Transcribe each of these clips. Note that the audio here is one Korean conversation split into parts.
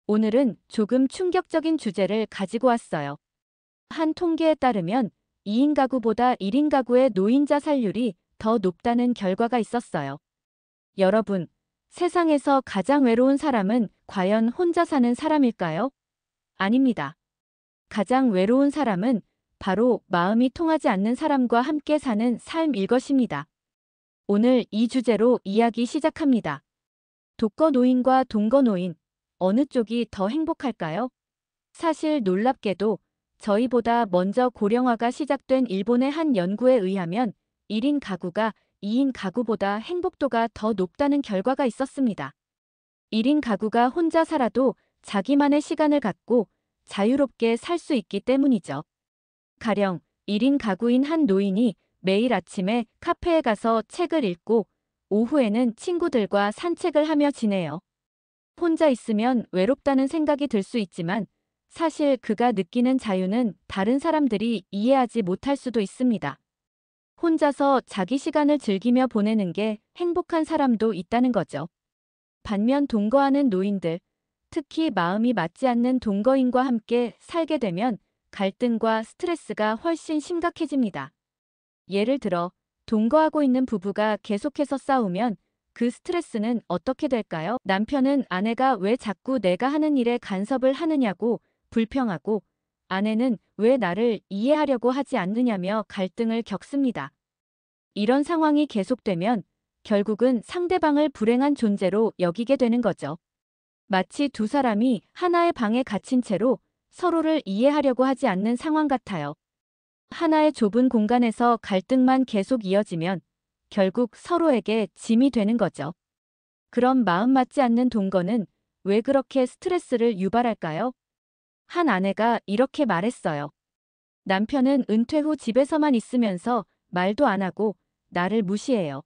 오늘은 조금 충격적인 주제를 가지고 왔어요. 한 통계에 따르면 2인 가구보다 1인 가구의 노인 자살률이 더 높다는 결과가 있었어요. 여러분, 세상에서 가장 외로운 사람은 과연 혼자 사는 사람일까요? 아닙니다. 가장 외로운 사람은 바로 마음이 통하지 않는 사람과 함께 사는 삶일 것입니다. 오늘 이 주제로 이야기 시작합니다. 독거노인과 동거노인, 어느 쪽이 더 행복할까요? 사실 놀랍게도 저희보다 먼저 고령화가 시작된 일본의 한 연구에 의하면 1인 가구가 2인 가구보다 행복도가 더 높다는 결과가 있었습니다. 1인 가구가 혼자 살아도 자기만의 시간을 갖고 자유롭게 살 수 있기 때문이죠. 가령 1인 가구인 한 노인이 매일 아침에 카페에 가서 책을 읽고 오후에는 친구들과 산책을 하며 지내요. 혼자 있으면 외롭다는 생각이 들 수 있지만 사실 그가 느끼는 자유는 다른 사람들이 이해하지 못할 수도 있습니다. 혼자서 자기 시간을 즐기며 보내는 게 행복한 사람도 있다는 거죠. 반면 동거하는 노인들, 특히 마음이 맞지 않는 동거인과 함께 살게 되면 갈등과 스트레스가 훨씬 심각해집니다. 예를 들어, 동거하고 있는 부부가 계속해서 싸우면 그 스트레스는 어떻게 될까요? 남편은 아내가 왜 자꾸 내가 하는 일에 간섭을 하느냐고 불평하고, 아내는 왜 나를 이해하려고 하지 않느냐며 갈등을 겪습니다. 이런 상황이 계속되면 결국은 상대방을 불행한 존재로 여기게 되는 거죠. 마치 두 사람이 하나의 방에 갇힌 채로 서로를 이해하려고 하지 않는 상황 같아요. 하나의 좁은 공간에서 갈등만 계속 이어지면 결국 서로에게 짐이 되는 거죠. 그럼 마음 맞지 않는 동거는 왜 그렇게 스트레스를 유발할까요? 한 아내가 이렇게 말했어요. 남편은 은퇴 후 집에서만 있으면서 말도 안 하고 나를 무시해요.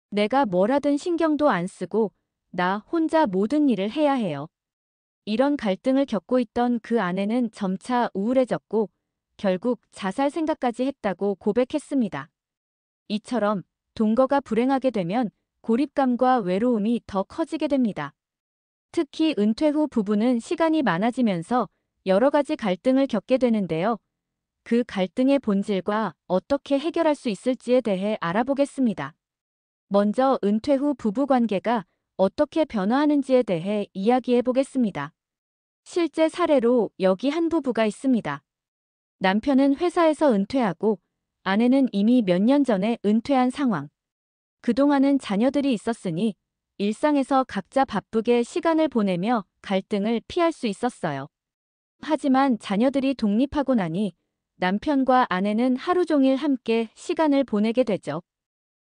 내가 뭘 하든 신경도 안 쓰고 나 혼자 모든 일을 해야 해요. 이런 갈등을 겪고 있던 그 아내는 점차 우울해졌고 결국 자살 생각까지 했다고 고백했습니다. 이처럼 동거가 불행하게 되면 고립감과 외로움이 더 커지게 됩니다. 특히 은퇴 후 부부는 시간이 많아지면서 여러 가지 갈등을 겪게 되는데요. 그 갈등의 본질과 어떻게 해결할 수 있을지에 대해 알아보겠습니다. 먼저 은퇴 후 부부 관계가 어떻게 변화하는지에 대해 이야기해 보겠습니다. 실제 사례로 여기 한 부부가 있습니다. 남편은 회사에서 은퇴하고 아내는 이미 몇 년 전에 은퇴한 상황. 그동안은 자녀들이 있었으니 일상에서 각자 바쁘게 시간을 보내며 갈등을 피할 수 있었어요. 하지만 자녀들이 독립하고 나니 남편과 아내는 하루 종일 함께 시간을 보내게 되죠.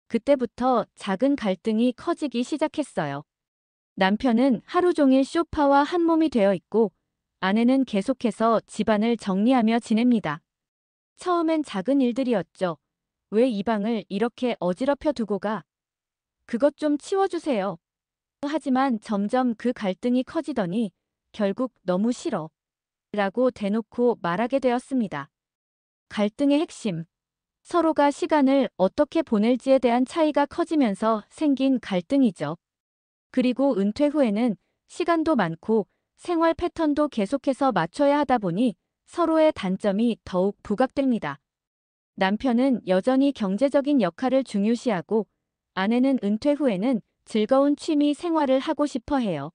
그때부터 작은 갈등이 커지기 시작했어요. 남편은 하루 종일 소파와 한 몸이 되어 있고 아내는 계속해서 집안을 정리하며 지냅니다. 처음엔 작은 일들이었죠. 왜 이 방을 이렇게 어지럽혀 두고 가? 그것 좀 치워주세요. 하지만 점점 그 갈등이 커지더니 결국 너무 싫어. 라고 대놓고 말하게 되었습니다. 갈등의 핵심. 서로가 시간을 어떻게 보낼지에 대한 차이가 커지면서 생긴 갈등이죠. 그리고 은퇴 후에는 시간도 많고 생활 패턴도 계속해서 맞춰야 하다 보니 서로의 단점이 더욱 부각됩니다. 남편은 여전히 경제적인 역할을 중요시하고 아내는 은퇴 후에는 즐거운 취미 생활을 하고 싶어 해요.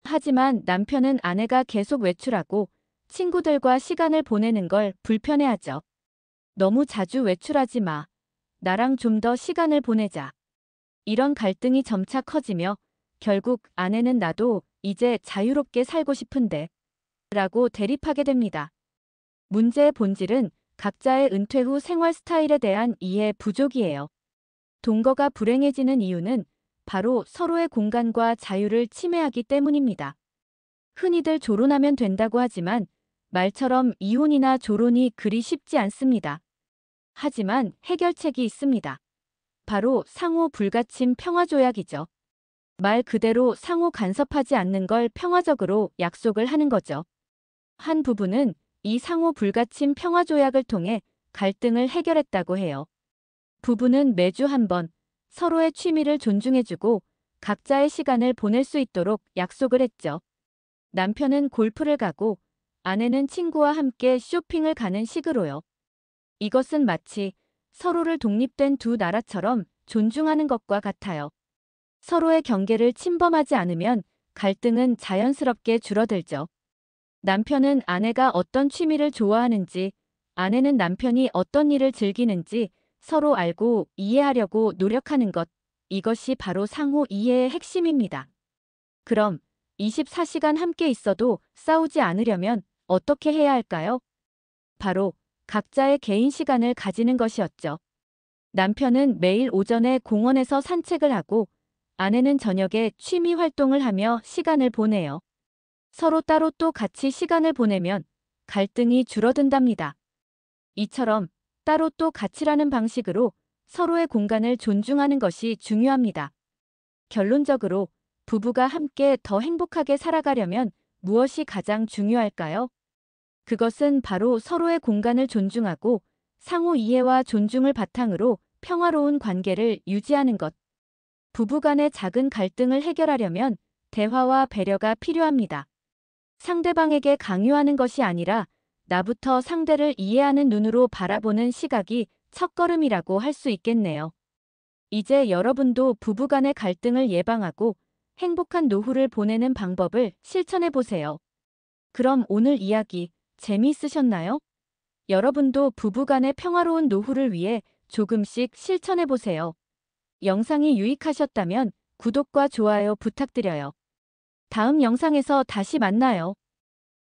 하지만 남편은 아내가 계속 외출하고 친구들과 시간을 보내는 걸 불편해하죠. 너무 자주 외출하지 마. 나랑 좀 더 시간을 보내자. 이런 갈등이 점차 커지며 결국 아내는 나도 이제 자유롭게 살고 싶은데 라고 대립하게 됩니다. 문제의 본질은 각자의 은퇴 후 생활 스타일에 대한 이해 부족이에요. 동거가 불행해지는 이유는 바로 서로의 공간과 자유를 침해하기 때문입니다. 흔히들 졸혼하면 된다고 하지만 말처럼 이혼이나 졸혼이 그리 쉽지 않습니다. 하지만 해결책이 있습니다. 바로 상호 불가침 평화조약이죠. 말 그대로 상호 간섭하지 않는 걸 평화적으로 약속을 하는 거죠. 한 부부는 이 상호 불가침 평화조약을 통해 갈등을 해결했다고 해요. 부부는 매주 한 번 서로의 취미를 존중해주고 각자의 시간을 보낼 수 있도록 약속을 했죠. 남편은 골프를 가고 아내는 친구와 함께 쇼핑을 가는 식으로요. 이것은 마치 서로를 독립된 두 나라처럼 존중하는 것과 같아요. 서로의 경계를 침범하지 않으면 갈등은 자연스럽게 줄어들죠. 남편은 아내가 어떤 취미를 좋아하는지, 아내는 남편이 어떤 일을 즐기는지 서로 알고 이해하려고 노력하는 것. 이것이 바로 상호 이해의 핵심입니다. 그럼 24시간 함께 있어도 싸우지 않으려면 어떻게 해야 할까요? 바로 각자의 개인 시간을 가지는 것이었죠. 남편은 매일 오전에 공원에서 산책을 하고 아내는 저녁에 취미 활동을 하며 시간을 보내요. 서로 따로 또 같이 시간을 보내면 갈등이 줄어든답니다. 이처럼 따로 또 같이라는 방식으로 서로의 공간을 존중하는 것이 중요합니다. 결론적으로 부부가 함께 더 행복하게 살아가려면 무엇이 가장 중요할까요? 그것은 바로 서로의 공간을 존중하고 상호 이해와 존중을 바탕으로 평화로운 관계를 유지하는 것. 부부 간의 작은 갈등을 해결하려면 대화와 배려가 필요합니다. 상대방에게 강요하는 것이 아니라 나부터 상대를 이해하는 눈으로 바라보는 시각이 첫걸음이라고 할 수 있겠네요. 이제 여러분도 부부 간의 갈등을 예방하고 행복한 노후를 보내는 방법을 실천해 보세요. 그럼 오늘 이야기 재미있으셨나요? 여러분도 부부 간의 평화로운 노후를 위해 조금씩 실천해 보세요. 영상이 유익하셨다면 구독과 좋아요 부탁드려요. 다음 영상에서 다시 만나요.